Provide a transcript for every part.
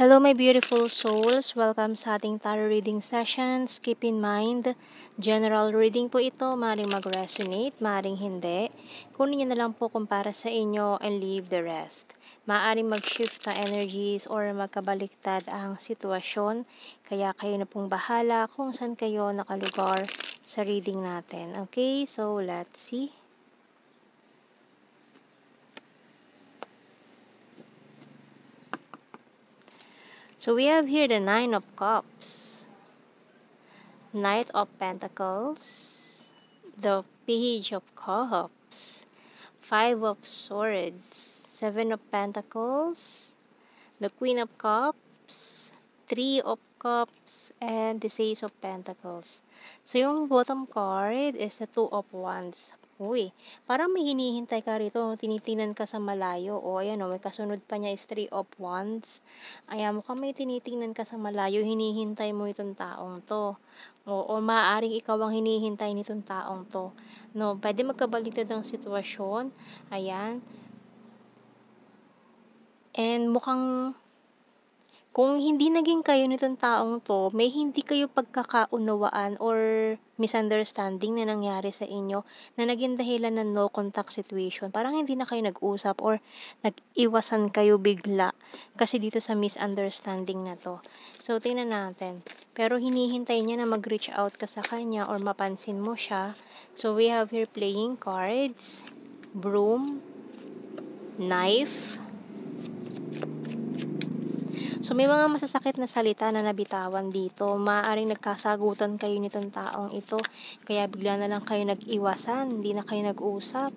Hello my beautiful souls, welcome sa ating tarot reading sessions. Keep in mind, general reading po ito, maaaring mag-resonate, maaaring hindi. Kunin nyo na lang po kung para sa inyo and leave the rest. Maaaring mag-shift na energies or magkabaliktad ang sitwasyon, kaya kayo na pong bahala kung saan kayo nakalugar sa reading natin. Okay, so let's see. So we have here the Nine of Cups, Knight of Pentacles, the Page of Cups, Five of Swords, Seven of Pentacles, the Queen of Cups, Three of Cups, and the Ace of Pentacles. So yung bottom card is the Two of Wands. Uy, parang may hinihintay ka rito, tinitingnan ka sa malayo. O, ayan o, may kasunod pa niya is Three of Wands. Ayan, mukhang may tinitingnan ka sa malayo, hinihintay mo itong taong to. O maaaring ikaw ang hinihintay nitong taong to. No, pwede magkabaliktad ang sitwasyon. Ayan. And mukhang kung hindi naging kayo nitong taong to, may hindi kayo pagkakaunawaan or misunderstanding na nangyari sa inyo na naging dahilan ng no contact situation. Parang hindi na kayo nag-usap or nag-iwasan kayo bigla kasi dito sa misunderstanding na to. So, tingnan natin. Pero hinihintay niya na mag-reach out ka sa kanya or mapansin mo siya. So, we have here playing cards, broom, knife. So, may mga masasakit na salita na nabitawan dito. Maaaring nagkasagutan kayo nitong taong ito. Kaya bigla na lang kayo nag-iwasan. Hindi na kayo nag-usap.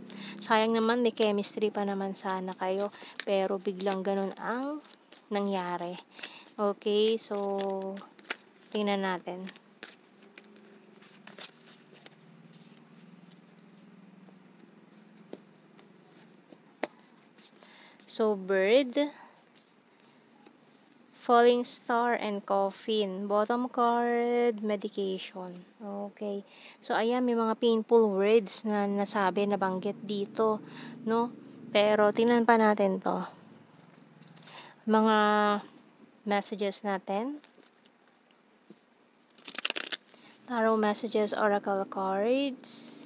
Sayang naman, may chemistry pa naman sana kayo. Pero biglang ganun ang nangyari. Okay, so, tingnan natin. So, bird, falling star, and coffin. Bottom card, medication. Okay. So, ayan, may mga painful words na nasabi, nabanggit dito, no? Pero, tingnan pa natin to. Mga messages natin. Tarot messages, oracle cards.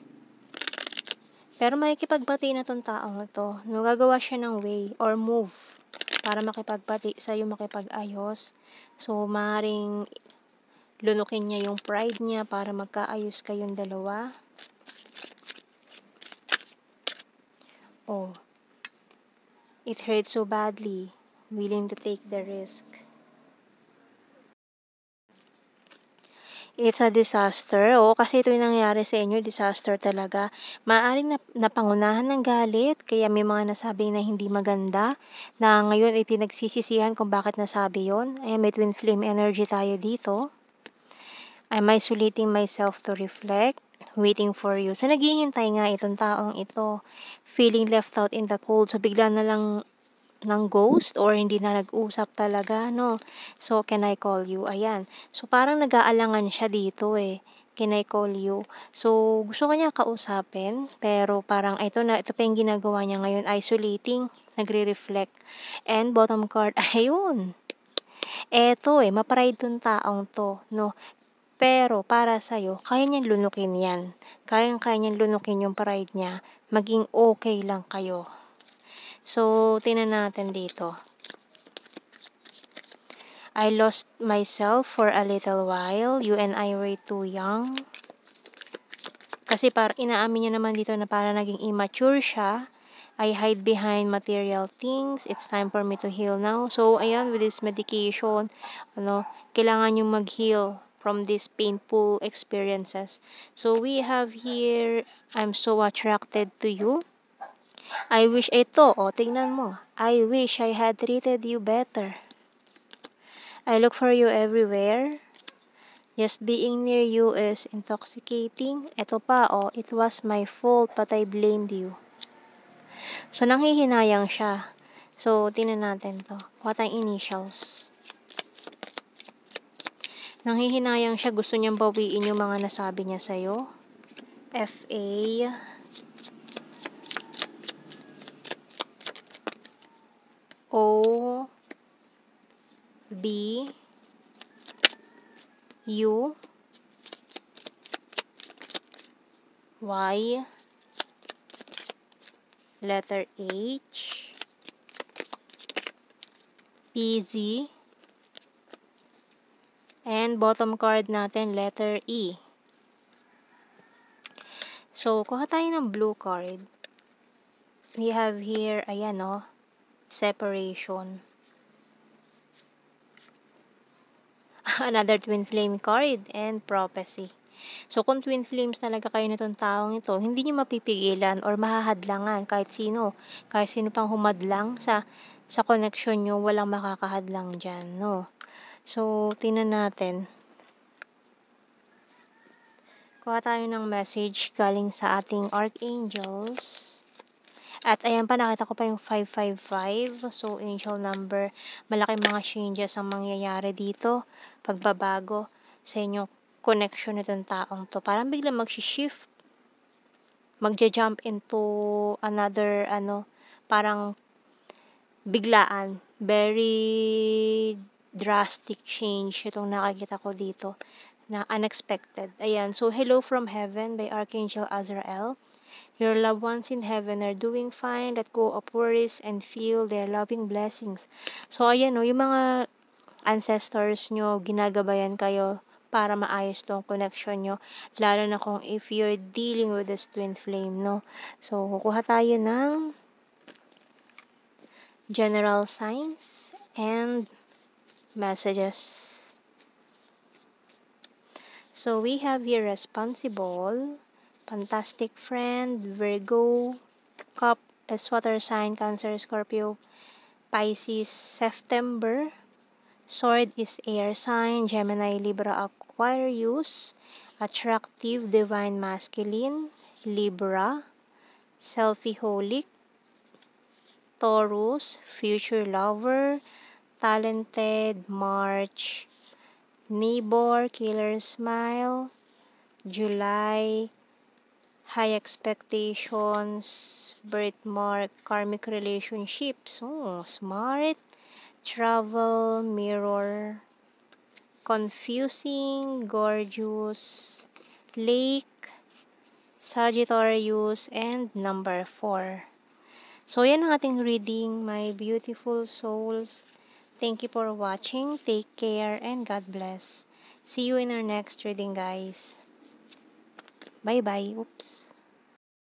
Pero makikipagbati na tong taong ito. No, gagawa siya ng way or move para makipagbati sa'yo, makipag-ayos. So, maaaring lunukin niya yung pride niya para magkaayos kayong dalawa. Oh, it hurts so badly. Willing to take the risk. It's a disaster. Oo, kasi ito yung nangyari sa inyo, disaster talaga. Maaaring napangunahan ng galit, kaya may mga nasabing na hindi maganda, na ngayon ay pinagsisisihan kung bakit nasabi yon. Ayan, may twin flame energy tayo dito. I'm isolating myself to reflect, waiting for you. So, naghihintay nga itong taong ito, feeling left out in the cold. So, bigla na lang ng ghost or hindi na nag-usap talaga, no? So, can I call you? Ayan. So, parang nag-aalangan siya dito eh. Can I call you? So, gusto ko niya kausapin, pero parang ito pa yung ginagawa niya ngayon, isolating, nagre-reflect. And bottom card, ayun. Eto eh, ma-pride tong taong to, no? Pero para sa'yo, kaya niyang lunukin yan. Kayang-kaya niyang lunukin yung pride niya. Maging okay lang kayo. So, tingnan natin dito. I lost myself for a little while. You and I were too young. Kasi inaamin niya naman dito na para naging immature siya. I hide behind material things. It's time for me to heal now. So, ayan, with this medication, kailangan yung mag-heal from these painful experiences. So, we have here, I'm so attracted to you. I wish ito, tingnan mo. I wish I had treated you better. I look for you everywhere. Just being near you is intoxicating. Ito pa, it was my fault but I blamed you. So, nanghihinayang siya. So, tingnan natin to. What ang initials? Nanghihinayang siya. Gusto niyang bawiin yung mga nasabi niya sa'yo. F-A. O B, U, Y, letter H, P, Z, and bottom card natin, letter E. So, kuha tayo ng blue card. We have here, ayan o, separation. Another twin flame card and prophecy. So, kung twin flames talaga kayo nitong taong ito, hindi nyo mapipigilan or mahahadlangan kahit sino pang humadlang sa connection nyo, walang makakahadlang dyan, no? So, tingnan natin. Kuha tayo ng message galing sa ating archangels. At ayan pa, nakita ko pa yung 555. So, angel number. Malaking mga changes ang mangyayari dito. Pagbabago sa inyong connection nitong taong to. Parang biglang mag-shift. Magja-jump into another, parang biglaan. Very drastic change itong nakikita ko dito. Na unexpected. Ayan. So, Hello from Heaven by Archangel Azrael. Your loved ones in heaven are doing fine. Let go of worries and feel their loving blessings. So, ayan o, yung mga ancestors nyo, ginagabayan kayo para maayos tong connection nyo. Lalo na kung if you're dealing with this twin flame, no? So, kukuha tayo ng general signs and messages. So, we have here responsible, fantastic friend, Virgo, Cup is water sign, Cancer, Scorpio, Pisces, September. Sword is air sign, Gemini, Libra, Aquarius. Attractive, divine masculine, Libra. Selfie-holic, Taurus. Future lover, talented, March. Neighbor, killer smile, July. High expectations, birthmark, karmic relationships, smart, travel, mirror, confusing, gorgeous, lake, Sagittarius, and number 4. So, yan ang ating reading, my beautiful souls. Thank you for watching. Take care and God bless. See you in our next reading, guys. Bye-bye. Oops.